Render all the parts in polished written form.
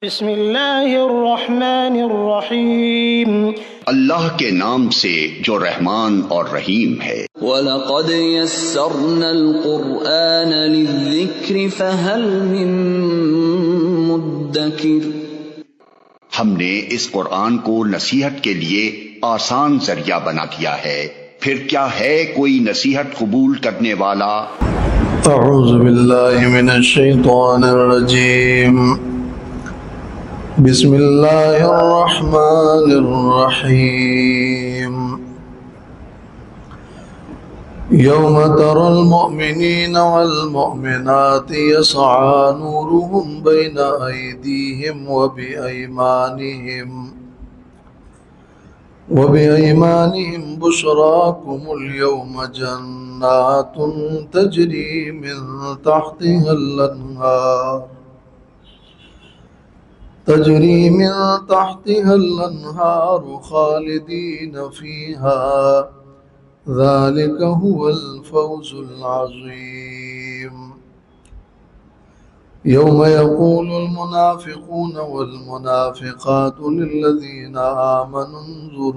بسم اللہ الرحمن الرحیم۔ اللہ کے نام سے جو رحمان اور رحیم ہے۔ وَلَقَدْ يَسَّرْنَا الْقُرْآنَ لِلذِّكْرِ فَهَلْ مِن مُّدَّكِرٍ۔ ہم نے اس قرآن کو نصیحت کے لیے آسان ذریعہ بنا دیا ہے، پھر کیا ہے کوئی نصیحت قبول کرنے والا؟ اعوذ باللہ من الشیطان الرجیم، بسم اللہ الرحمن الرحیم۔ یوم تری المؤمنین والمؤمنات یسعی نورهم بین ایدیہم وبأیمانہم بشراکم اليوم جنات تجری من تحتها الانہار خالدین فیہا ذلک هو الفوز العظیم۔ یوم یقول المنافقون والمنافقات للذین آمنوا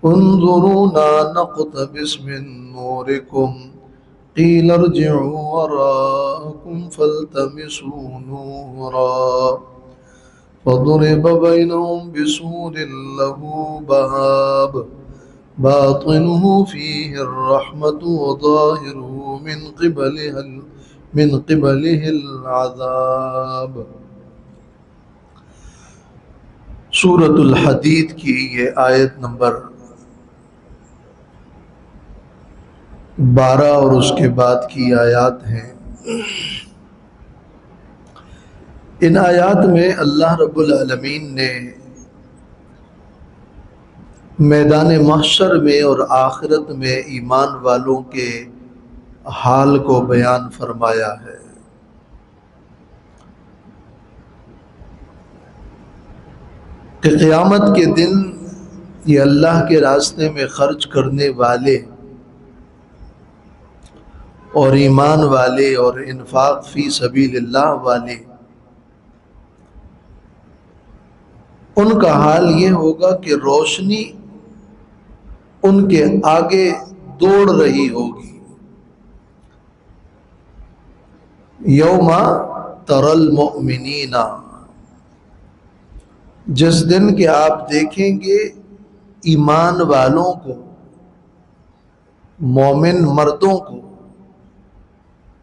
انظرونا نقتبس من نورکم قیل ارجعوا وراءکم فالتمسوا نورا فضرب بینہم بسور لہ باب باطنہ فیہ الرحمۃ وظاہرہ من قبلہ العذاب۔ سورۃ الحدید کی یہ آیت نمبر 12 اور اس کے بعد کی آیات ہیں۔ ان آیات میں اللہ رب العالمین نے میدان محشر میں اور آخرت میں ایمان والوں کے حال کو بیان فرمایا ہے۔ کہ قیامت کے دن یہ اللہ کے راستے میں خرچ کرنے والے اور ایمان والے اور انفاق فی سبیل اللہ والے، ان کا حال یہ ہوگا کہ روشنی ان کے آگے دوڑ رہی ہوگی۔ یوم تری المؤمنین، جس دن کہ آپ دیکھیں گے ایمان والوں کو، مومن مردوں کو،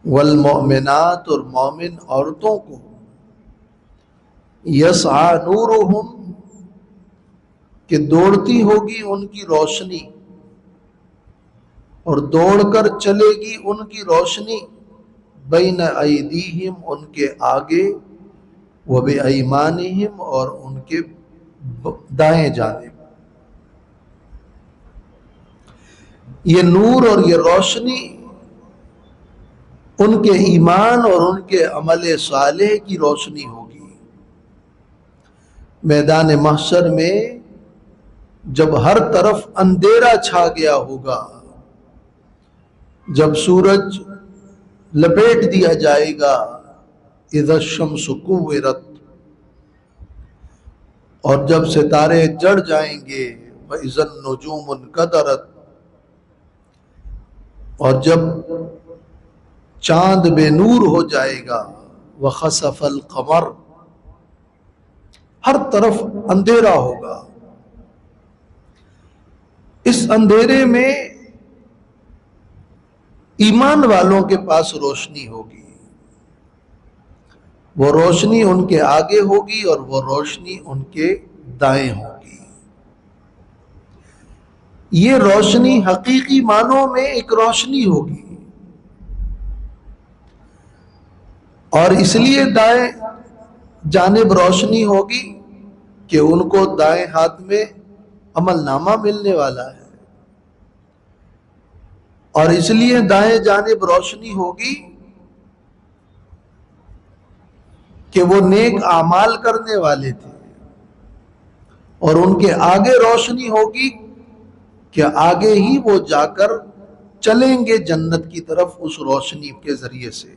والمؤمنات اور مومن عورتوں کو، یسعی نورہم کہ دوڑتی ہوگی ان کی روشنی، اور دوڑ کر چلے گی ان کی روشنی، بین ایدیہم ان کے آگے، وبایمانہم اور ان کے دائیں جانب۔ یہ نور اور یہ روشنی ان کے ایمان اور ان کے عمل صالح کی روشنی ہوگی۔ میدان محشر میں جب ہر طرف اندھیرا چھا گیا ہوگا، جب سورج لپیٹ دیا جائے گا، اذا الشمس کورت، اور جب ستارے جڑ جائیں گے، واذا النجوم انکدرت، اور جب چاند بے نور ہو جائے گا، وخسف القمر، ہر طرف اندھیرا ہوگا۔ اس اندھیرے میں ایمان والوں کے پاس روشنی ہوگی، وہ روشنی ان کے آگے ہوگی اور وہ روشنی ان کے دائیں ہوگی۔ یہ روشنی حقیقی معنوں میں ایک روشنی ہوگی، اور اس لیے دائیں جانب روشنی ہوگی کہ ان کو دائیں ہاتھ میں عمل نامہ ملنے والا ہے، اور اس لیے دائیں جانب روشنی ہوگی کہ وہ نیک اعمال کرنے والے تھے، اور ان کے آگے روشنی ہوگی کہ آگے ہی وہ جا کر چلیں گے جنت کی طرف اس روشنی کے ذریعے سے۔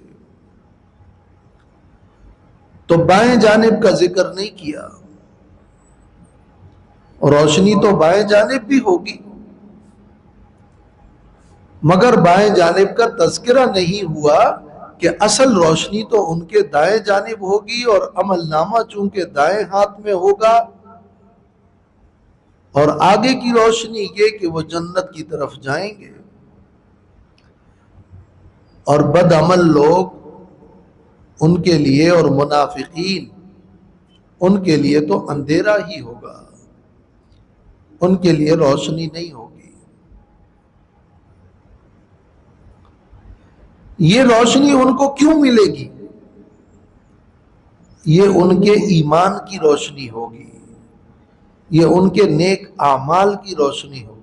تو بائیں جانب کا ذکر نہیں کیا. روشنی تو بائیں جانب بھی ہوگی، مگر بائیں جانب کا تذکرہ نہیں ہوا کہ اصل روشنی تو ان کے دائیں جانب ہوگی، اور عمل نامہ چونکہ دائیں ہاتھ میں ہوگا، اور آگے کی روشنی یہ کہ وہ جنت کی طرف جائیں گے. اور بد عمل لوگ ان کے لیے اور منافقین ان کے لیے تو اندھیرا ہی ہوگا، ان کے لیے روشنی نہیں ہوگی. یہ روشنی ان کو کیوں ملے گی؟ یہ ان کے ایمان کی روشنی ہوگی، یہ ان کے نیک اعمال کی روشنی ہوگی.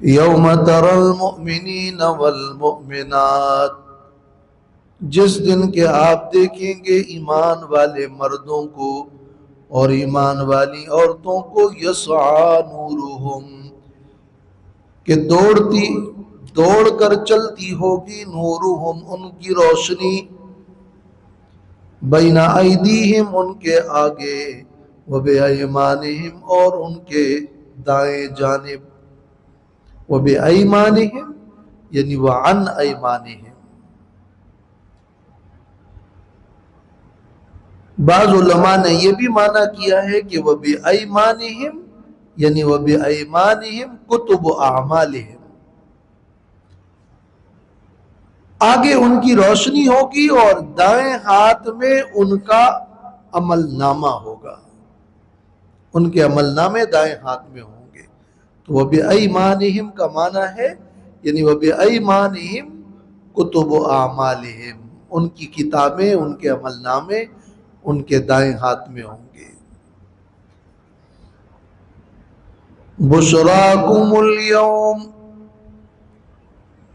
یوم تری المؤمنین والمؤمنات، جس دن کے آپ دیکھیں گے ایمان والے مردوں کو اور ایمان والی عورتوں کو، یسعی نورہم، کہ دوڑ کر چلتی ہوگی، نورہم ان کی روشنی، بین ایدیہم ان کے آگے، وبایمانہم اور ان کے دائیں جانب، وبایمانہم یعنی وعن ایمانہم. بعض علماء نے یہ بھی معنی کیا ہے کہ وبایمانہم یعنی وبایمانہم کتب اعمالہم، آگے ان کی روشنی ہوگی اور دائیں ہاتھ میں ان کا عمل نامہ ہوگا، ان کے عمل نامے دائیں ہاتھ میں ہوں گے. تو وبایمانہم کا معنی ہے یعنی وبایمانہم کتب اعمالہم، ان کی کتابیں، ان کے عمل نامے ان کے دائیں ہاتھ میں ہوں گے. بشراکم الیوم،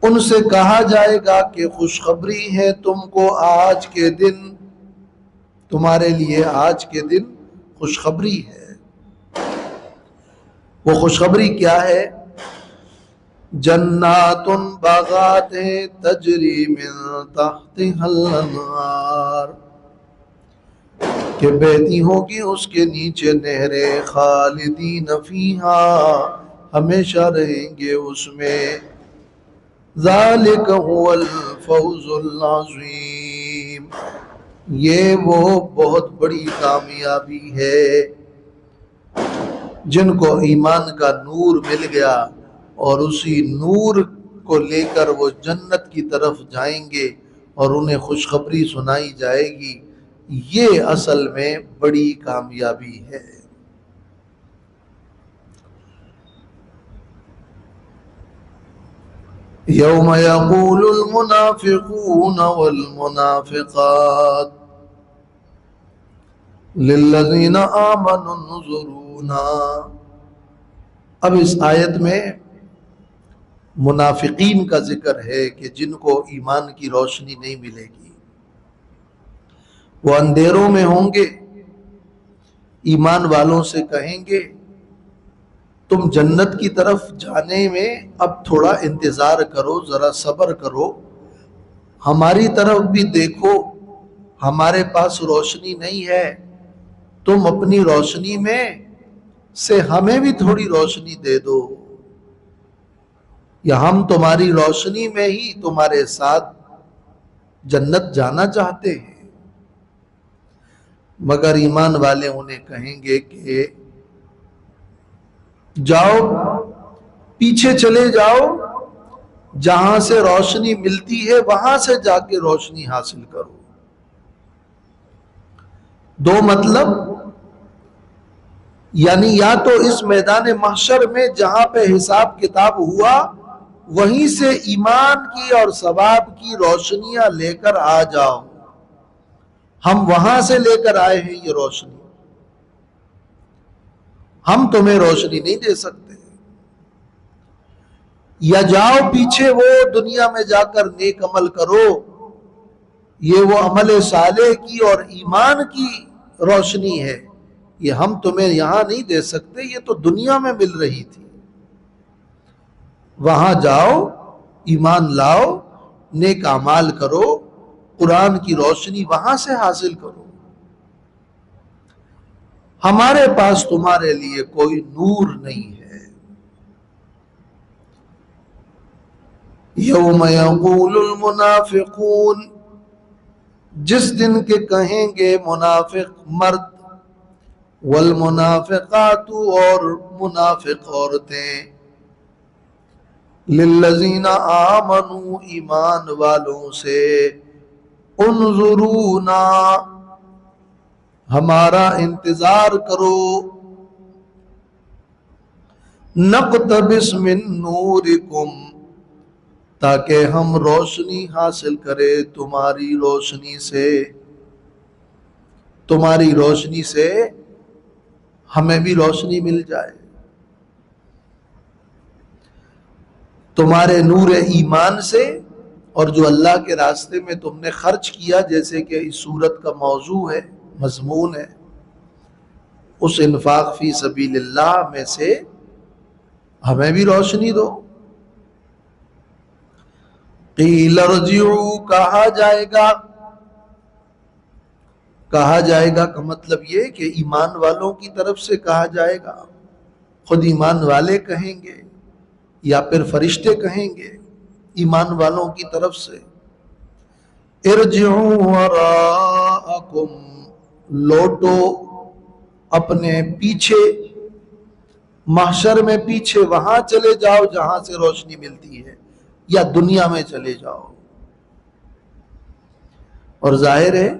ان سے کہا جائے گا کہ خوشخبری ہے تم کو آج کے دن، تمہارے لیے آج کے دن خوشخبری ہے. وہ خوشخبری کیا ہے؟ جنات باغات ہیں، تجری من تحتها الانہار، کہ بہتی ہوگی اس کے نیچے نہریں، خالدین فیہا ہمیشہ رہیں گے اس میں. ذالک هو الفوز العظیم، یہ وہ بہت بڑی کامیابی ہے. جن کو ایمان کا نور مل گیا اور اسی نور کو لے کر وہ جنت کی طرف جائیں گے اور انہیں خوشخبری سنائی جائے گی، یہ اصل میں بڑی کامیابی ہے. یوم یقول المنافقون والمنافقات للذین آمنوا انظرونا. اب اس آیت میں منافقین کا ذکر ہے کہ جن کو ایمان کی روشنی نہیں ملے گی، وہ اندھیروں میں ہوں گے. ایمان والوں سے کہیں گے تم جنت کی طرف جانے میں اب تھوڑا انتظار کرو، ذرا صبر کرو، ہماری طرف بھی دیکھو، ہمارے پاس روشنی نہیں ہے، تم اپنی روشنی میں سے ہمیں بھی تھوڑی روشنی دے دو، یا ہم تمہاری روشنی میں ہی تمہارے ساتھ جنت جانا چاہتے ہیں. مگر ایمان والے انہیں کہیں گے کہ جاؤ، پیچھے چلے جاؤ، جہاں سے روشنی ملتی ہے وہاں سے جا کے روشنی حاصل کرو. دو مطلب، یعنی یا تو اس میدان محشر میں جہاں پہ حساب کتاب ہوا وہیں سے ایمان کی اور ثواب کی روشنیاں لے کر آ جاؤ، ہم وہاں سے لے کر آئے ہیں یہ روشنی، ہم تمہیں روشنی نہیں دے سکتے. یا جاؤ پیچھے وہ دنیا میں جا کر نیک عمل کرو، یہ وہ عمل صالح کی اور ایمان کی روشنی ہے، یہ ہم تمہیں یہاں نہیں دے سکتے، یہ تو دنیا میں مل رہی تھی. وہاں جاؤ، ایمان لاؤ، نیک اعمال کرو، قرآن کی روشنی وہاں سے حاصل کرو. ہمارے پاس تمہارے لیے کوئی نور نہیں ہے. یوم یقول المنافقون، جس دن کے کہیں گے منافق مرد، والمنافقات اور منافق عورتیں، للذین آمنوا ایمان والوں سے، انظرونا ہمارا انتظار کرو، نقتبس من نورکم تاکہ ہم روشنی حاصل کرے تمہاری روشنی سے، تمہاری روشنی سے ہمیں بھی روشنی مل جائے. تمہارے نور ایمان سے، اور جو اللہ کے راستے میں تم نے خرچ کیا، جیسے کہ اس سورت کا موضوع ہے، مضمون ہے، اس انفاق فی سبیل اللہ میں سے ہمیں بھی روشنی دو. قیل ارجعوا، کہا جائے گا کا مطلب یہ کہ ایمان والوں کی طرف سے کہا جائے گا، خود ایمان والے کہیں گے یا پھر فرشتے کہیں گے ایمان والوں کی طرف سے. ارجعوا وراءکم، لوٹو اپنے پیچھے، محشر میں پیچھے وہاں چلے جاؤ جہاں سے روشنی ملتی ہے، یا دنیا میں چلے جاؤ. اور ظاہر ہے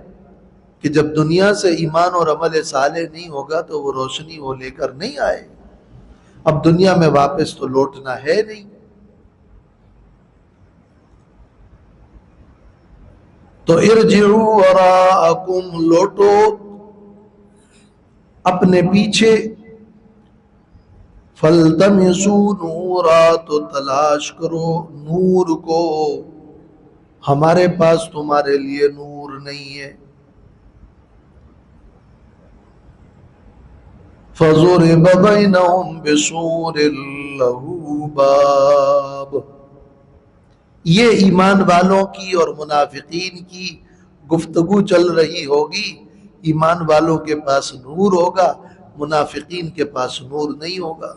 کہ جب دنیا سے ایمان اور عمل صالح نہیں ہوگا تو وہ روشنی وہ لے کر نہیں آئے. اب دنیا میں واپس تو لوٹنا ہے نہیں. تو ارجعوا وراءکم، لوٹو اپنے پیچھے، فالتمسوا نورا، تو تلاش کرو نور کو، ہمارے پاس تمہارے لیے نور نہیں ہے. فضرب بینہم بسور لہ باب، یہ ایمان والوں کی اور منافقین کی گفتگو چل رہی ہوگی. ایمان والوں کے پاس نور ہوگا، منافقین کے پاس نور نہیں ہوگا.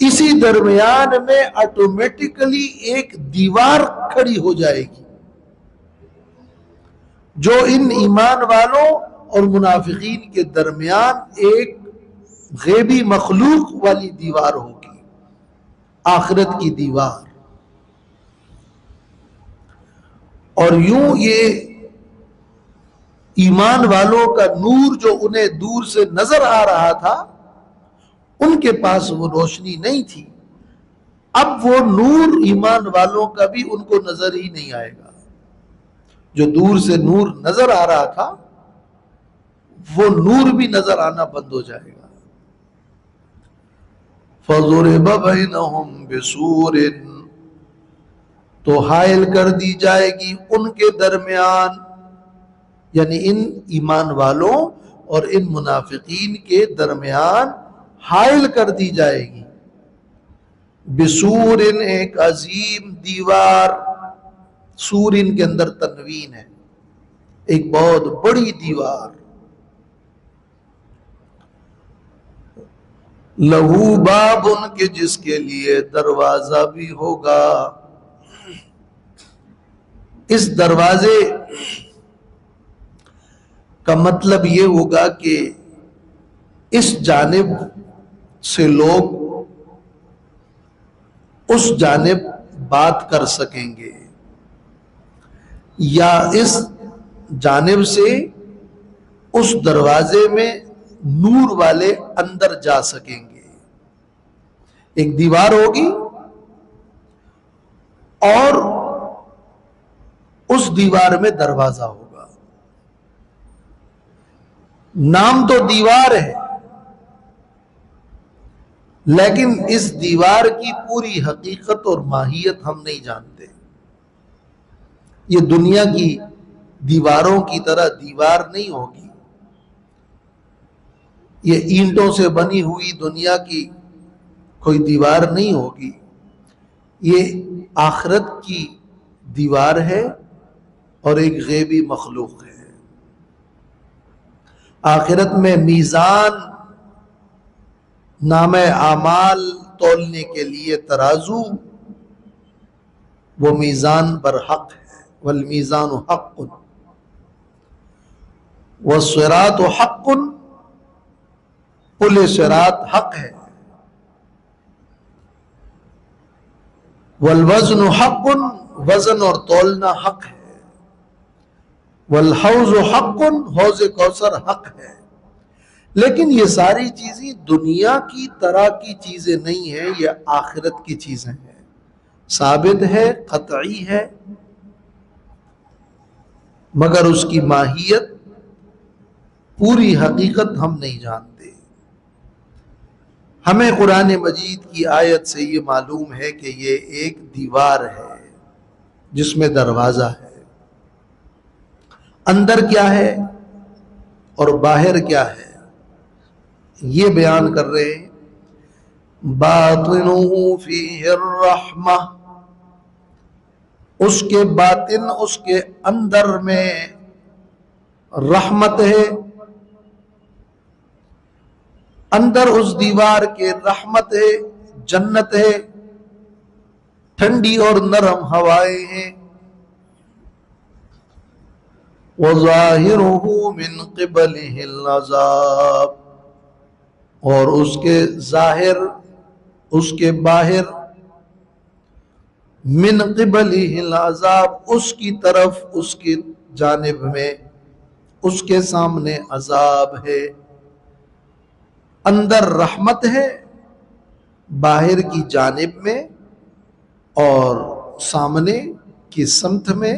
اسی درمیان میں آٹومیٹکلی ایک دیوار کھڑی ہو جائے گی جو ان ایمان والوں اور منافقین کے درمیان ایک غیبی مخلوق والی دیوار ہوگی، آخرت کی دیوار. اور یوں یہ ایمان والوں کا نور جو انہیں دور سے نظر آ رہا تھا، ان کے پاس وہ روشنی نہیں تھی. اب وہ نور ایمان والوں کا بھی ان کو نظر ہی نہیں آئے گا. جو دور سے نور نظر آ رہا تھا وہ نور بھی نظر آنا بند ہو جائے گا. فَضُرِبَ بَيْنَهُمْ بِسُورٍ، تو حائل کر دی جائے گی ان کے درمیان، یعنی ان ایمان والوں اور ان منافقین کے درمیان حائل کر دی جائے گی. بسور، ایک عظیم دیوار. سور ان کے اندر تنوین ہے، ایک بہت بڑی دیوار. لہو باب، ان کے جس کے لیے دروازہ بھی ہوگا. اس دروازے کا مطلب یہ ہوگا کہ اس جانب سے لوگ اس جانب بات کر سکیں گے، یا اس جانب سے اس دروازے میں نور والے اندر جا سکیں گے. ایک دیوار ہوگی اور اس دیوار میں دروازہ ہوگا. نام تو دیوار ہے لیکن اس دیوار کی پوری حقیقت اور ماہیت ہم نہیں جانتے. یہ دنیا کی دیواروں کی طرح دیوار نہیں ہوگی. یہ اینٹوں سے بنی ہوئی دنیا کی کوئی دیوار نہیں ہوگی. یہ آخرت کی دیوار ہے اور ایک غیبی مخلوق ہے۔ آخرت میں میزان، نام اعمال تولنے کے لیے ترازو، وہ میزان برحق ہے۔ والمیزان حق والصراط حق، پل صراط حق ہے۔ والوزن حق، وزن اور تولنا حق ہے۔ والحوض حق، حوض کوثر حق ہے۔ لیکن یہ ساری چیزیں دنیا کی طرح کی چیزیں نہیں ہیں، یہ آخرت کی چیزیں ہیں، ثابت ہے، قطعی ہے، مگر اس کی ماہیت، پوری حقیقت ہم نہیں جانتے۔ ہمیں قرآن مجید کی آیت سے یہ معلوم ہے کہ یہ ایک دیوار ہے جس میں دروازہ ہے، اندر کیا ہے اور باہر کیا ہے یہ بیان کر رہے ہیں۔ باطنہ فیہ الرحمہ، اس کے باطن، اس کے اندر میں رحمت ہے، اندر اس دیوار کے رحمت ہے، جنت ہے، ٹھنڈی اور نرم ہوائیں ہیں۔ وَظَاهِرُهُ مِنْ قِبَلِهِ الْعَذَابُ، اور اس کے ظاہر، اس کے باہر، من قبلہ العذاب، اس کی طرف، اس کی جانب میں، اس کے سامنے عذاب ہے۔ اندر رحمت ہے، باہر کی جانب میں اور سامنے کی سمت میں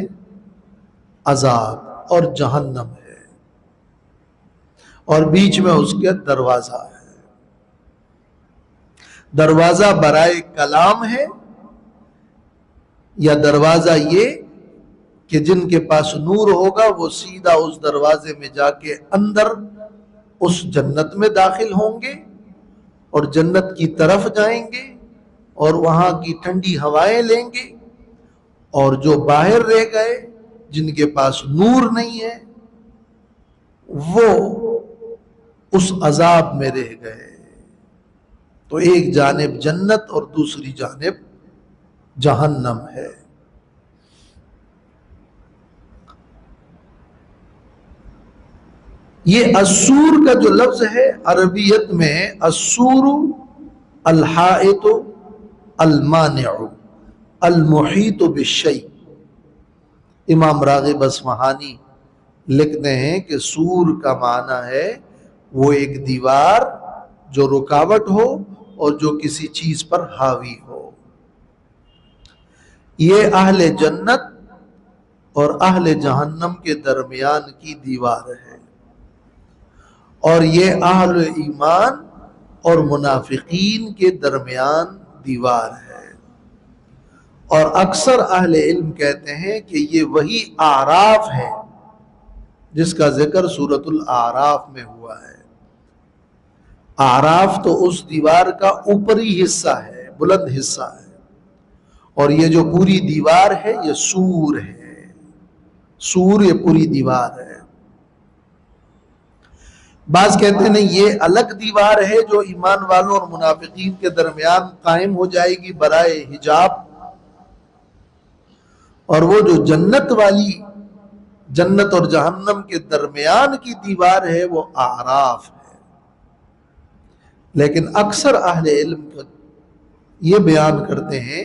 عذاب اور جہنم ہے، اور بیچ میں اس کے دروازہ ہے۔ دروازہ برائے کلام ہے، یا دروازہ یہ کہ جن کے پاس نور ہوگا وہ سیدھا اس دروازے میں جا کے اندر اس جنت میں داخل ہوں گے اور جنت کی طرف جائیں گے اور وہاں کی ٹھنڈی ہوائیں لیں گے، اور جو باہر رہ گئے، جن کے پاس نور نہیں ہے، وہ اس عذاب میں رہ گئے۔ تو ایک جانب جنت اور دوسری جانب جہنم ہے۔ یہ السور کا جو لفظ ہے عربیت میں، السور الحائط المانع المحیط بالشیء۔ امام راغب اصفہانی لکھتے ہیں کہ سور کا معنی ہے وہ ایک دیوار جو رکاوٹ ہو اور جو کسی چیز پر حاوی ہو۔ یہ اہل جنت اور اہل جہنم کے درمیان کی دیوار ہے، اور یہ اہل ایمان اور منافقین کے درمیان دیوار ہے۔ اور اکثر اہل علم کہتے ہیں کہ یہ وہی اعراف ہے جس کا ذکر سورۃ الاعراف میں ہوا ہے۔ اعراف تو اس دیوار کا اوپری حصہ ہے، بلند حصہ ہے، اور یہ جو پوری دیوار ہے یہ سور ہے۔ سور یہ پوری دیوار ہے۔ بعض کہتے ہیں نہیں، یہ الگ دیوار ہے جو ایمان والوں اور منافقین کے درمیان قائم ہو جائے گی برائے حجاب، اور وہ جو جنت والی، جنت اور جہنم کے درمیان کی دیوار ہے وہ اعراف ہے۔ لیکن اکثر اہل علم یہ بیان کرتے ہیں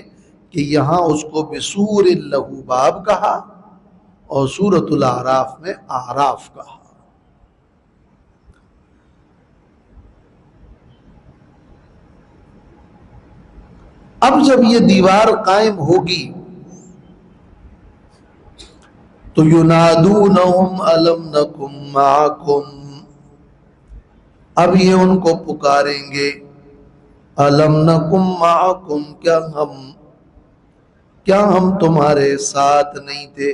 کہ یہاں اس کو بسور لہو باب کہا اور سورۃ الاعراف میں اعراف کہا۔ اب جب یہ دیوار قائم ہوگی تو ینادونہم الم نکم معکم، اب یہ ان کو پکاریں گے، الم نکم معکم، کیا ہم تمہارے ساتھ نہیں تھے؟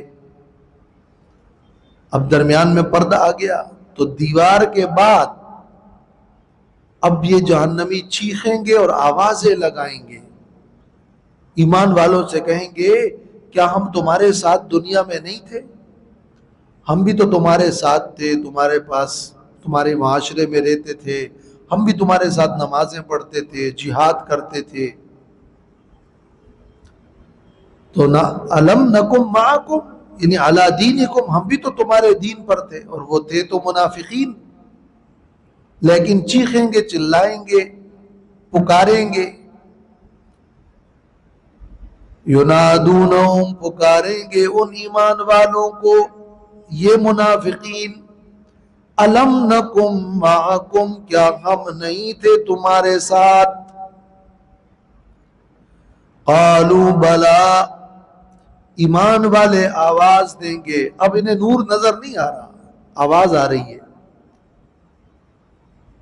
اب درمیان میں پردہ آ گیا تو دیوار کے بعد اب یہ جہنمی چیخیں گے اور آوازیں لگائیں گے، ایمان والوں سے کہیں گے کیا ہم تمہارے ساتھ دنیا میں نہیں تھے؟ ہم بھی تو تمہارے ساتھ تھے، تمہارے پاس تمہارے معاشرے میں رہتے تھے، ہم بھی تمہارے ساتھ نمازیں پڑھتے تھے، جہاد کرتے تھے، تو نہ علم نکم معکم یعنی علی دینکم، ہم بھی تو تمہارے دین پر تھے، اور وہ تھے تو منافقین، لیکن چیخیں گے، چلائیں گے، پکاریں گے، ینادونہم پکاریں گے ان ایمان والوں کو، یہ منافقین، علم نکم معکم کیا ہم نہیں تھے تمہارے ساتھ؟ قالوا بلا، ایمان والے آواز دیں گے، اب انہیں نور نظر نہیں آ رہا، آواز آ رہی ہے،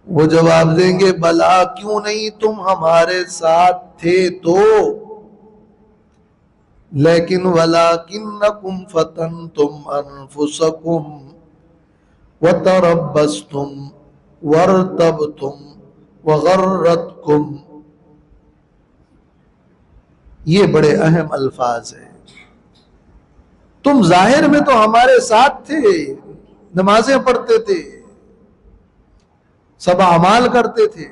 وہ جواب دیں گے بلا، کیوں نہیں تم ہمارے ساتھ تھے تو، لیکن ولکنکم فتنتم انفسکم وتربصتم وارتبتم وغرتکم، یہ بڑے اہم الفاظ ہیں، تم ظاہر میں تو ہمارے ساتھ تھے، نمازیں پڑھتے تھے، سب اعمال کرتے تھے،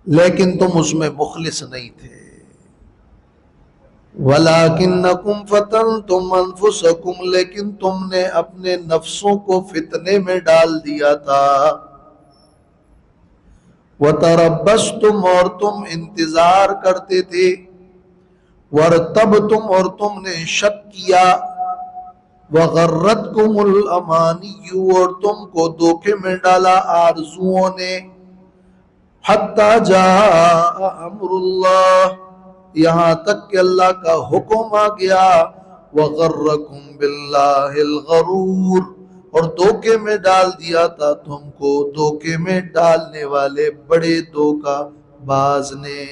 لیکن تم اس میں مخلص نہیں تھے، وَلَكِنَّكُمْ فَتَنْتُمْ أَنفُسَكُمْ، لیکن تم نے اپنے نفسوں کو فتنے میں ڈال دیا تھا، وَتَرَبَّصْتُمْ اور تم انتظار کرتے تھے، وَارْتَبْتُمْ اور تم نے شک کیا، وَغَرَّتْكُمُ الْأَمَانِيُّ اور تم کو دھوکے میں ڈالا آرزوؤں نے، حَتَّى جَاءَ أَمْرُ اللَّهِ یہاں تک کہ اللہ کا حکم آ گیا، وَغَرَّكُمْ بِاللَّهِ الْغَرُورُ اور دھوکے میں ڈال دیا تھا تم کو دھوکے میں ڈالنے والے بڑے دھوکہ باز نے۔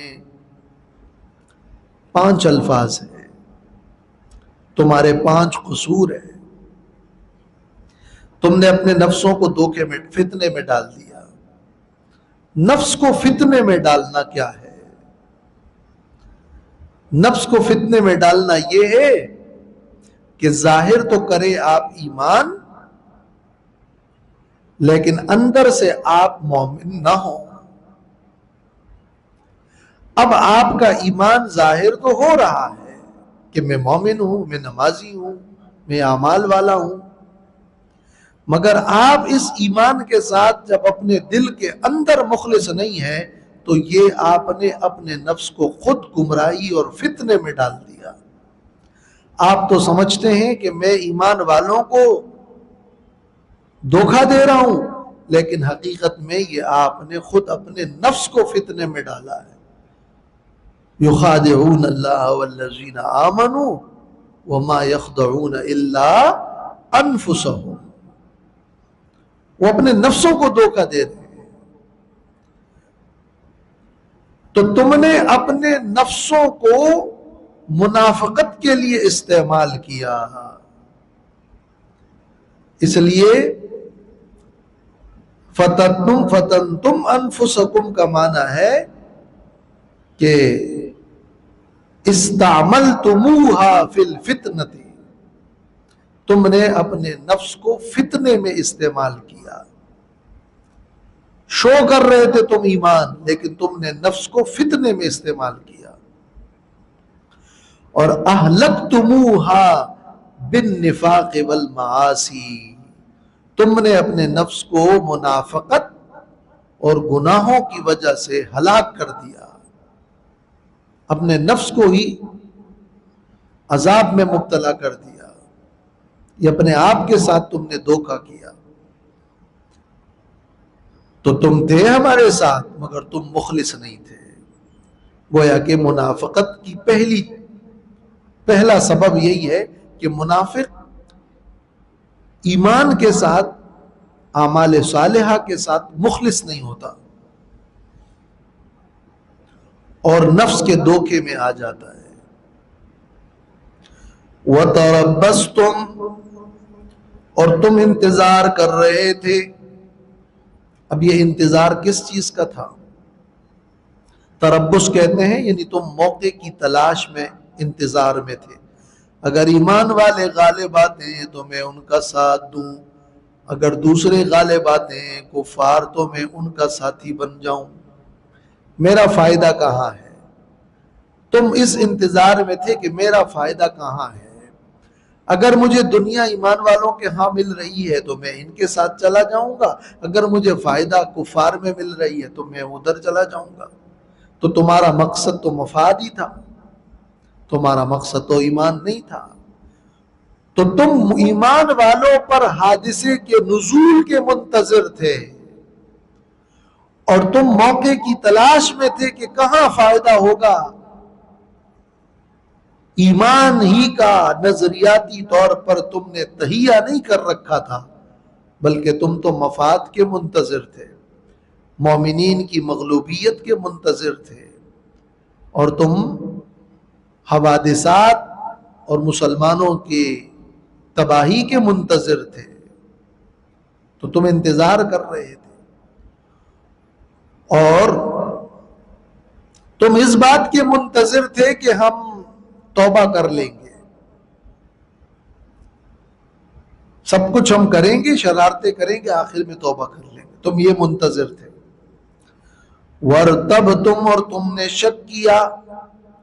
5 الفاظ ہیں، تمہارے 5 قصور ہیں، تم نے اپنے نفسوں کو دھوکے میں فتنے میں ڈال دیا۔ نفس کو فتنے میں ڈالنا کیا ہے؟ نفس کو فتنے میں ڈالنا یہ ہے کہ ظاہر تو کرے آپ ایمان، لیکن اندر سے آپ مومن نہ ہوں۔ اب آپ کا ایمان ظاہر تو ہو رہا ہے کہ میں مومن ہوں، میں نمازی ہوں، میں اعمال والا ہوں، مگر آپ اس ایمان کے ساتھ جب اپنے دل کے اندر مخلص نہیں ہیں تو یہ آپ نے اپنے نفس کو خود گمراہی اور فتنے میں ڈال دیا۔ آپ تو سمجھتے ہیں کہ میں ایمان والوں کو دھوکہ دے رہا ہوں، لیکن حقیقت میں یہ آپ نے خود اپنے نفس کو فتنے میں ڈالا ہے۔ یخادعون اللہ والذین آمنوا وما یخدعون الا انفسهم، وہ اپنے نفسوں کو دھوکہ دے رہے ہیں۔ تو تم نے اپنے نفسوں کو منافقت کے لیے استعمال کیا، اس لیے فتنتم انفسکم کا معنی ہے کہ استعملتموہا فی الفتنۃ، تم نے اپنے نفس کو فتنے میں استعمال کیا۔ شو کر رہے تھے تم ایمان، لیکن تم نے نفس کو فتنے میں استعمال کیا۔ اور اہلکتموہا بالنفاق والمعاصی، تم نے اپنے نفس کو منافقت اور گناہوں کی وجہ سے ہلاک کر دیا، اپنے نفس کو ہی عذاب میں مبتلا کر دیا، یہ اپنے آپ کے ساتھ تم نے دھوکہ کیا۔ تو تم تھے ہمارے ساتھ مگر تم مخلص نہیں تھے۔ گویا کہ منافقت کی پہلا سبب یہی ہے کہ منافق ایمان کے ساتھ، اعمال صالحہ کے ساتھ مخلص نہیں ہوتا اور نفس کے دھوکے میں آ جاتا ہے۔ وَتَرَبَّصْتُمْ اور تم انتظار کر رہے تھے۔ اب یہ انتظار کس چیز کا تھا؟ تربص کہتے ہیں یعنی تم موقع کی تلاش میں انتظار میں تھے۔ اگر ایمان والے غالب آتے ہیں تو میں ان کا ساتھ دوں، اگر دوسرے غالب آتے ہیں کفار تو میں ان کا ساتھی بن جاؤں، میرا فائدہ کہاں ہے؟ تم اس انتظار میں تھے کہ میرا فائدہ کہاں ہے؟ اگر مجھے دنیا ایمان والوں کے ہاں مل رہی ہے تو میں ان کے ساتھ چلا جاؤں گا، اگر مجھے فائدہ کفار میں مل رہی ہے تو میں ادھر چلا جاؤں گا۔ تو تمہارا مقصد تو مفاد ہی تھا، تمہارا مقصد تو ایمان نہیں تھا۔ تو تم ایمان والوں پر حادثے کے نزول کے منتظر تھے، اور تم موقع کی تلاش میں تھے کہ کہاں فائدہ ہوگا۔ ایمان ہی کا نظریاتی طور پر تم نے تہیہ نہیں کر رکھا تھا، بلکہ تم تو مفاد کے منتظر تھے، مومنین کی مغلوبیت کے منتظر تھے، اور تم حوادثات اور مسلمانوں کی تباہی کے منتظر تھے، تو تم انتظار کر رہے تھے، اور تم اس بات کے منتظر تھے کہ ہم توبہ کر لیں گے، سب کچھ ہم کریں گے، شرارتیں کریں گے، آخر میں توبہ کر لیں گے، تم یہ منتظر تھے۔ وَارْتَبْتُمْ، اور تم نے شک کیا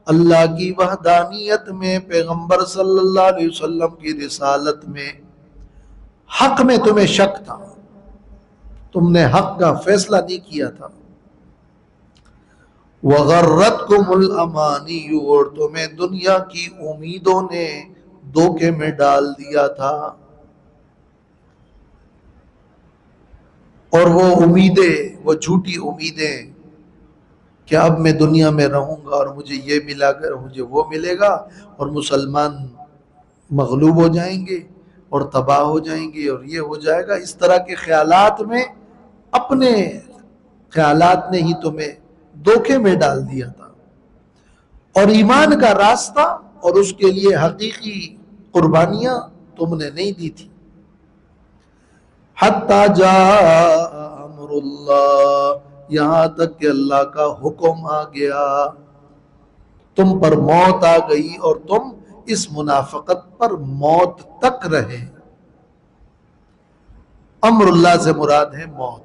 اللہ کی وحدانیت میں، پیغمبر صلی اللہ علیہ وسلم کی رسالت میں، حق میں تمہیں شک تھا، تم نے حق کا فیصلہ نہیں کیا تھا۔ وَغَرَّتْكُمُ الْأَمَانِيُّ، اور تمہیں دنیا کی امیدوں نے دھوکے میں ڈال دیا تھا، اور وہ امیدیں، وہ جھوٹی امیدیں کہ اب میں دنیا میں رہوں گا اور مجھے یہ ملا گا، مجھے وہ ملے گا، اور مسلمان مغلوب ہو جائیں گے اور تباہ ہو جائیں گے اور یہ ہو جائے گا، اس طرح کے خیالات میں، اپنے خیالات نے ہی تمہیں دھوکے میں ڈال دیا تھا، اور ایمان کا راستہ اور اس کے لیے حقیقی قربانیاں تم نے نہیں دی تھی۔ حتی جاء امر اللہ، یہاں تک کہ اللہ کا حکم آ گیا، تم پر موت آ گئی اور تم اس منافقت پر موت تک رہے۔ امر اللہ سے مراد ہے موت،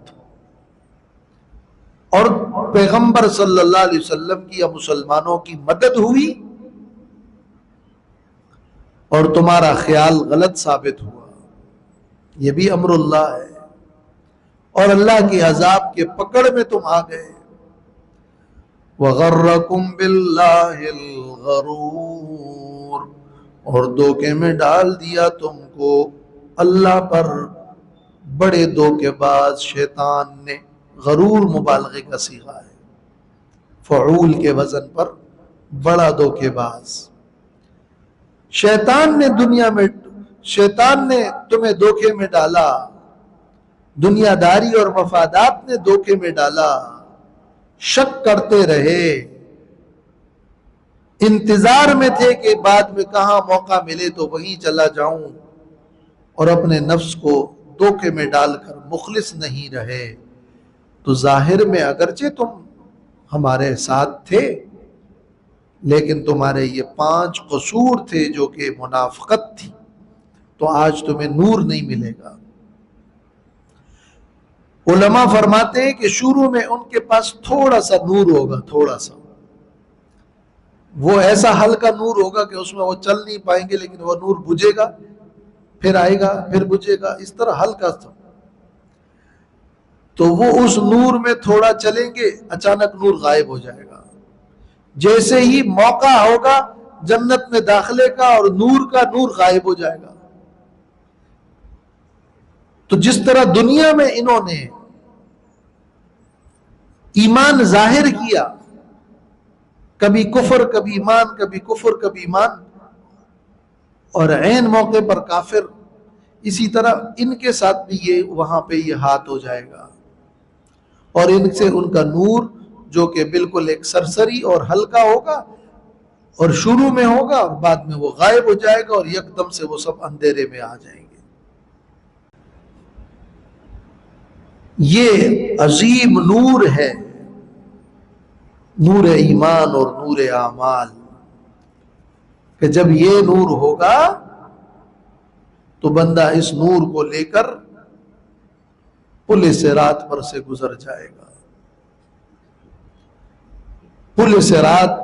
اور پیغمبر صلی اللہ علیہ وسلم کی یا مسلمانوں کی مدد ہوئی، اور تمہارا خیال غلط ثابت ہوا، یہ بھی امر اللہ ہے، اور اللہ کی عذاب کے پکڑ میں تم آ گئے۔ وَغَرَّكُمْ بِاللَّهِ الْغَرُورُ، اور دھوکے میں ڈال دیا تم کو اللہ پر بڑے دھوکے باز شیطان نے۔ غرور مبالغے کا صیغہ ہے، فعول کے وزن پر بڑا دھوکے باز۔ شیطان نے تمہیں دھوکے میں ڈالا، دنیا داری اور مفادات نے دھوکے میں ڈالا، شک کرتے رہے، انتظار میں تھے کہ بعد میں کہاں موقع ملے تو وہیں چلا جاؤں، اور اپنے نفس کو دھوکے میں ڈال کر مخلص نہیں رہے۔ تو ظاہر میں اگرچہ تم ہمارے ساتھ تھے، لیکن تمہارے یہ 5 قصور تھے جو کہ منافقت تھی، تو آج تمہیں نور نہیں ملے گا۔ علماء فرماتے ہیں کہ شروع میں ان کے پاس تھوڑا سا نور ہوگا، تھوڑا سا، وہ ایسا ہلکا نور ہوگا کہ اس میں وہ چل نہیں پائیں گے، لیکن وہ نور بجھے گا، پھر آئے گا، پھر بجھے گا، اس طرح ہلکا سا، تو وہ اس نور میں تھوڑا چلیں گے، اچانک نور غائب ہو جائے گا۔ جیسے ہی موقع ہوگا جنت میں داخلے کا اور نور کا، نور غائب ہو جائے گا۔ تو جس طرح دنیا میں انہوں نے ایمان ظاہر کیا، کبھی کفر کبھی ایمان، کبھی کفر کبھی ایمان، اور عین موقع پر کافر، اسی طرح ان کے ساتھ بھی یہ وہاں پہ یہ ہاتھ ہو جائے گا، اور ان سے ان کا نور جو کہ بالکل ایک سرسری اور ہلکا ہوگا، اور شروع میں ہوگا اور بعد میں وہ غائب ہو جائے گا، اور یکدم سے وہ سب اندھیرے میں آ جائیں گے۔ یہ عظیم نور ہے، نور ایمان اور نور اعمال۔ کہ جب یہ نور ہوگا تو بندہ اس نور کو لے کر پل صراط پر سے گزر جائے گا. پل صراط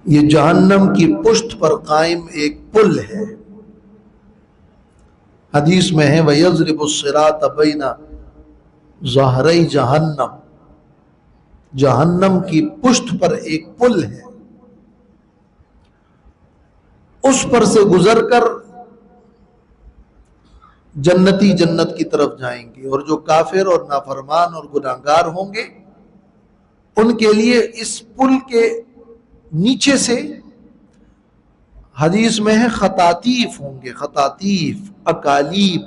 یہ جہنم کی پشت پر قائم ایک پل ہے. حدیث میں ہے وَيَضْرِبُ الصِّرَاطَ بَيْنَ ظَهْرَيْ جہنم، جہنم کی پشت پر ایک پل ہے، اس پر سے گزر کر جنتی جنت کی طرف جائیں گے، اور جو کافر اور نافرمان اور گناہگار ہوں گے ان کے لیے اس پل کے نیچے سے حدیث میں ہے خطاطیف ہوں گے، خطاطیف، اکالیب،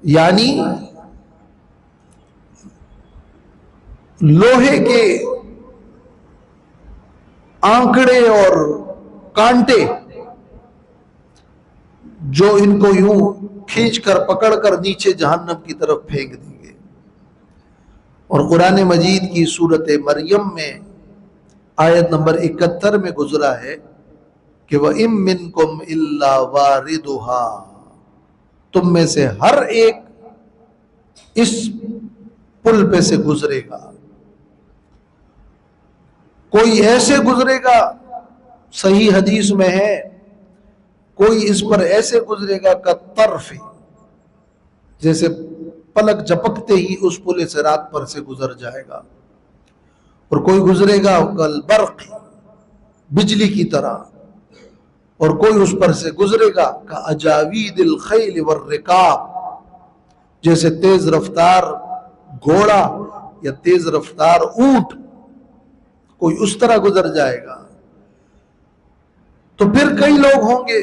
یعنی لوہے کے آنکڑے اور کانٹے جو ان کو یوں کھینچ کر پکڑ کر نیچے جہنم کی طرف پھینک دیں گے. اور قرآن مجید کی سورت مریم میں آیت نمبر 71 میں گزرا ہے کہ وَإِن مِّنكُمْ إِلَّا وَارِدُهَا، تم میں سے ہر ایک اس پل پہ سے گزرے گا. کوئی ایسے گزرے گا، صحیح حدیث میں ہے کوئی اس پر ایسے گزرے گا کالطرف، جیسے پلک جھپکتے ہی اس پل صراط پر سے گزر جائے گا. اور کوئی گزرے گا کالبرق، بجلی کی طرح، اور کوئی اس پر سے گزرے گا کاجاوید الخیل والرکاب، جیسے تیز رفتار گھوڑا یا تیز رفتار اونٹ، کوئی اس طرح گزر جائے گا. تو پھر کئی لوگ ہوں گے،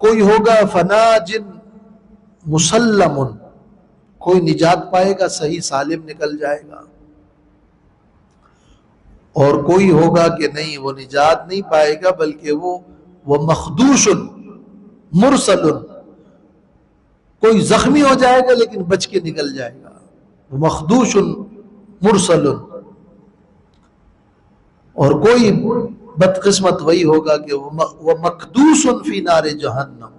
کوئی ہوگا فناجن مسلم، کوئی نجات پائے گا، صحیح سالم نکل جائے گا، اور کوئی ہوگا کہ نہیں وہ نجات نہیں پائے گا بلکہ وہ مخدوش مرسل، کوئی زخمی ہو جائے گا لیکن بچ کے نکل جائے گا. وہ مخدوش مرسل. اور کوئی بدقسمت وہی ہوگا کہ وہ مکدوس فی نار جہنم،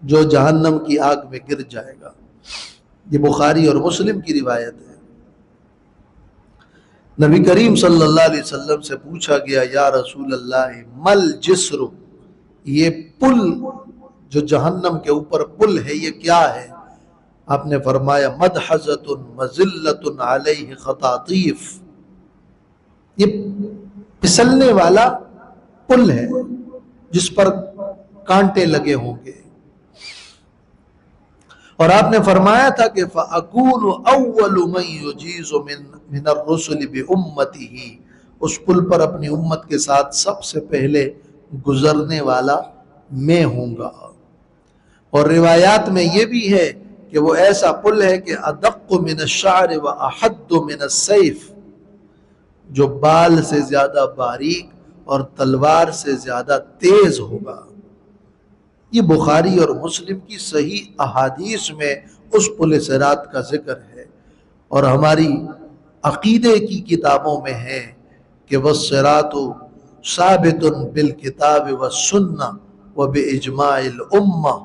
جو جہنم کی آگ میں گر جائے گا. یہ بخاری اور مسلم کی روایت ہے. نبی کریم صلی اللہ علیہ وسلم سے پوچھا گیا یا رسول اللہ مل جسر، یہ پل جو جہنم کے اوپر پل ہے یہ کیا ہے؟ آپ نے فرمایا مدحضۃ مذلۃ علیہ خطاطیف، یہ پھسلنے والا پل ہے جس پر کانٹے لگے ہوں گے. اور آپ نے فرمایا تھا کہ فَأَكُونُ أَوَّلُ مَنْ يُجِيزُ مِنَ الرُّسُلِ بِأُمَّتِهِ، اس پل پر اپنی امت کے ساتھ سب سے پہلے گزرنے والا میں ہوں گا. اور روایات میں یہ بھی ہے کہ وہ ایسا پل ہے کہ أَدَقُّ مِنَ الشَّعْرِ وَأَحَدُّ مِنَ السَّيْفِ، جو بال سے زیادہ باریک اور تلوار سے زیادہ تیز ہوگا. یہ بخاری اور مسلم کی صحیح احادیث میں اس پل صراط کا ذکر ہے. اور ہماری عقیدے کی کتابوں میں ہے کہ وَالصِّرَاطُ ثَابِتٌ بِالْكِتَابِ وَالسُّنَّةِ وَبِإِجْمَاعِ الْأُمَّةِ،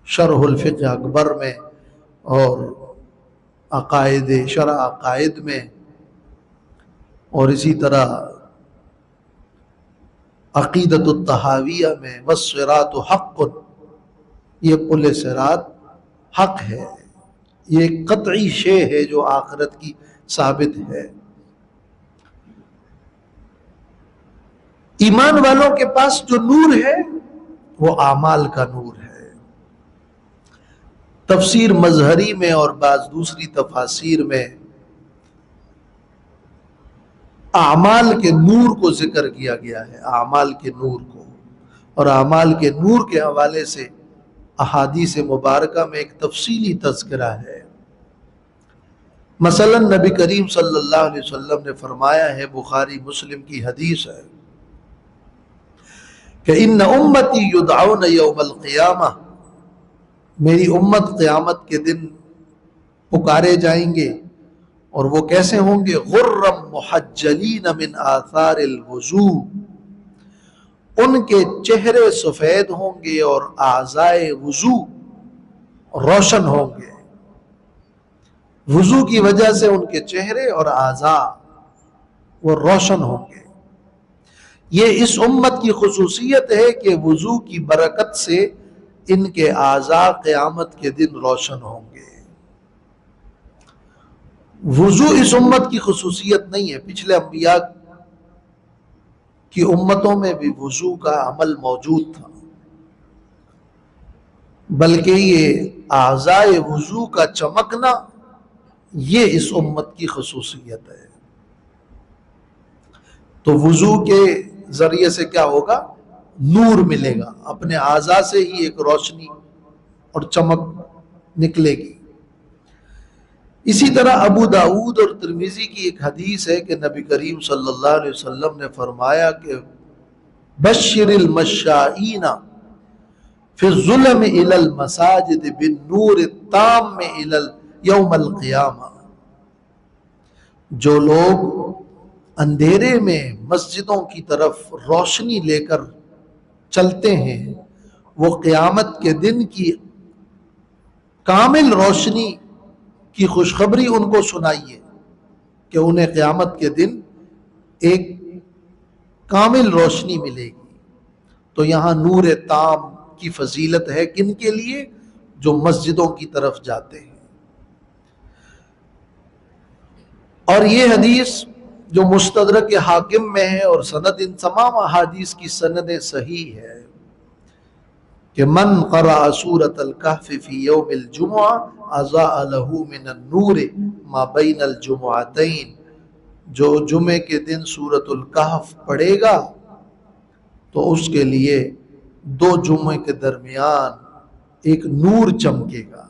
شرح الفقہ اکبر میں اور عقائد شرح عقائد میں، اور اسی طرح عقیدت الطحاویہ میں والصراط حق، یہ پل صراط حق ہے، یہ ایک قطعی شے ہے جو آخرت کی ثابت ہے. ایمان والوں کے پاس جو نور ہے وہ اعمال کا نور ہے. تفسیر مظہری میں اور بعض دوسری تفاسیر میں اعمال کے نور کو ذکر کیا گیا ہے، اعمال کے نور کو. اور اعمال کے نور کے حوالے سے احادیث مبارکہ میں ایک تفصیلی تذکرہ ہے. مثلا نبی کریم صلی اللہ علیہ وسلم نے فرمایا ہے، بخاری مسلم کی حدیث ہے کہ ان امتی یدعون یوم القیامہ، میری امت قیامت کے دن پکارے جائیں گے اور وہ کیسے ہوں گے؟ غرم محجلین من آثار الوضو، ان کے چہرے سفید ہوں گے اور اعضائے وضو روشن ہوں گے، وضو کی وجہ سے ان کے چہرے اور اعضاء وہ روشن ہوں گے۔ یہ اس امت کی خصوصیت ہے کہ وضو کی برکت سے ان کے اعضاء قیامت کے دن روشن ہوں گے۔ وضو اس امت کی خصوصیت نہیں ہے، پچھلے انبیاء کی امتوں میں بھی وضو کا عمل موجود تھا، بلکہ یہ اعضائے وضو کا چمکنا یہ اس امت کی خصوصیت ہے۔ تو وضو کے ذریعے سے کیا ہوگا؟ نور ملے گا، اپنے اعضاء سے ہی ایک روشنی اور چمک نکلے گی۔ اسی طرح ابو داؤد اور ترمذی کی ایک حدیث ہے کہ نبی کریم صلی اللہ علیہ وسلم نے فرمایا کہ بشر المشائین فی الظلم الی المساجد بالنور التام الی یوم القیامہ، جو لوگ اندھیرے میں مسجدوں کی طرف روشنی لے کر چلتے ہیں، وہ قیامت کے دن کی کامل روشنی کی خوشخبری ان کو سنائیے کہ انہیں قیامت کے دن ایک کامل روشنی ملے گی۔ تو یہاں نور تام کی فضیلت ہے کن کے لیے؟ جو مسجدوں کی طرف جاتے ہیں۔ اور یہ حدیث جو مستدرک حاکم میں ہے اور سند ان تمام احادیث کی سند صحیح ہے کہ من قرأ سورۃ الکہف فی یوم الجمعہ اضاء له من النور ما بین الجمعتین، جو جمعے کے دن سورۃ الکہف پڑھے گا تو اس کے لیے دو جمعے کے درمیان ایک نور چمکے گا۔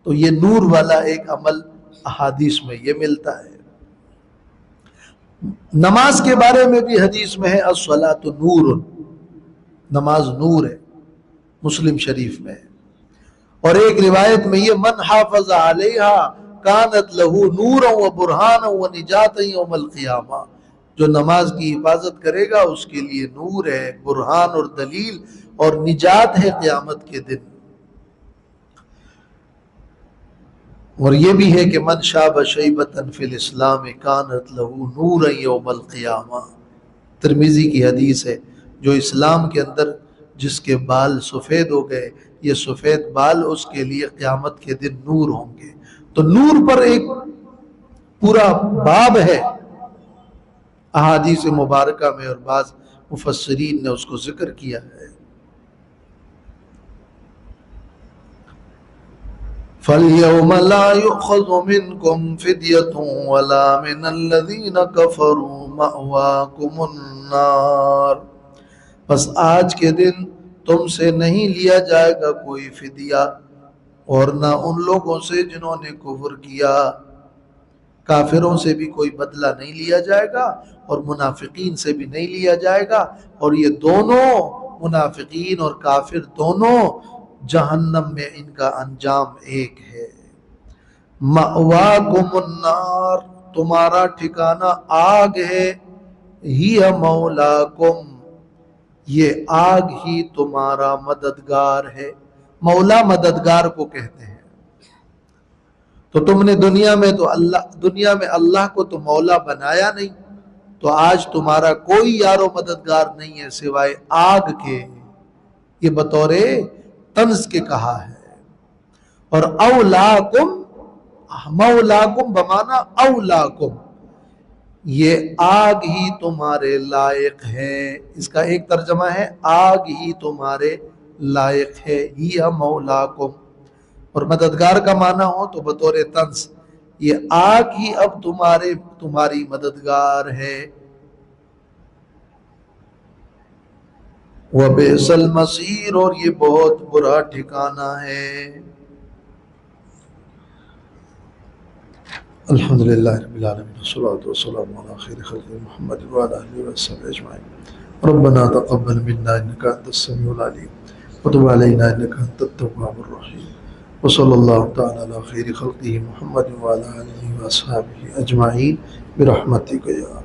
تو یہ نور والا ایک عمل احادیث میں یہ ملتا ہے۔ نماز کے بارے میں بھی حدیث میں ہے الصلاۃ نور، نماز نور ہے، مسلم شریف میں ہے۔ اور ایک روایت میں یہ من حافظ علیہا کانت لہ نورا و برہانا و نجاتا یوم القیامہ، جو نماز کی حفاظت کرے گا اس کے لیے نور ہے، برہان اور دلیل اور نجات ہے قیامت کے دن۔ اور یہ بھی ہے کہ من شاب شیبۃ فی الاسلام کانت لہ نورا یوم القیامہ، ترمذی کی حدیث ہے، جو اسلام کے اندر جس کے بال سفید ہو گئے، یہ سفید بال اس کے لیے قیامت کے دن نور ہوں گے۔ تو نور پر ایک پورا باب ہے احادیث مبارکہ میں، اور بعض مفسرین نے اس کو ذکر کیا ہے۔ فَالْيَوْمَ لَا يُؤْخَذُ مِنْكُمْ فِدْيَةٌ وَلَا مِنَ الَّذِينَ كَفَرُوا مَأْوَاكُمُ النَّارُ، بس آج کے دن تم سے نہیں لیا جائے گا کوئی فدیہ، اور نہ ان لوگوں سے جنہوں نے کفر کیا، کافروں سے بھی کوئی بدلہ نہیں لیا جائے گا اور منافقین سے بھی نہیں لیا جائے گا، اور یہ دونوں منافقین اور کافر دونوں جہنم میں ان کا انجام ایک ہے۔ مأواکم النار، تمہارا ٹھکانہ آگ ہے، ہی مولاکم، یہ آگ ہی تمہارا مددگار ہے۔ مولا مددگار کو کہتے ہیں۔ تو تم نے دنیا میں اللہ کو تو مولا بنایا نہیں، تو آج تمہارا کوئی یار و مددگار نہیں ہے سوائے آگ کے، یہ بطور طنز کے کہا ہے۔ اور اولاکم، مولاکم بمانا اولاکم، یہ آگ ہی تمہارے لائق ہے۔ اس کا ایک ترجمہ ہے آگ ہی تمہارے لائق ہے، ہی مولاکم، اور مددگار کا معنی ہو تو بطور طنز یہ آگ ہی اب تمہاری مددگار ہے۔ وَبِئْسَ الْمَصِيرُ، اور یہ بہت برا ٹھکانہ ہے۔ الحمدللہ رب العالمین، والصلاة والسلام علی خیر خلق محمد وعلی آلہ وصحبہ اجمعین۔ ربنا تقبل منا انک انت السمیع العلیم وتب علینا انک انت التواب الرحیم۔ وصلی اللہ تعالی علی خیر خلقہ محمد وعلی آلہ وصحبہ اجمعین برحمتک یا